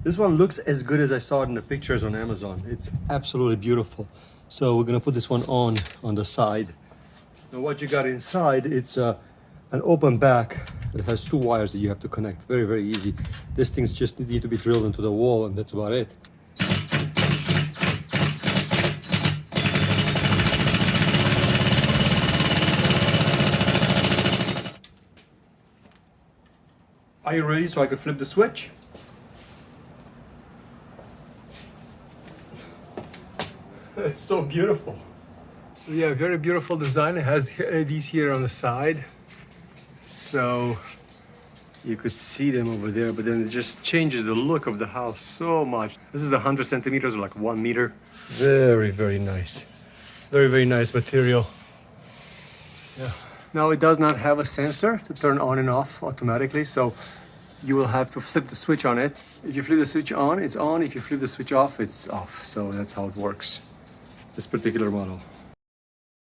This one looks as good as I saw it in the pictures on Amazon. It's absolutely beautiful. So we're gonna put this one on the side. Now what you got inside, it's an open back that has 2 wires that you have to connect. Very, very easy. These things just need to be drilled into the wall, and that's about it. Are you ready so I could flip the switch? It's so beautiful. Yeah, very beautiful design. It has LEDs here on the side. So you could see them over there, but then it just changes the look of the house so much. This is 100 centimeters, or like 1 meter. Very, very nice. Very, very nice material. Yeah. Now it does not have a sensor to turn on and off automatically, so you will have to flip the switch on it. If you flip the switch on, it's on. If you flip the switch off, it's off. So that's how it works. This particular model.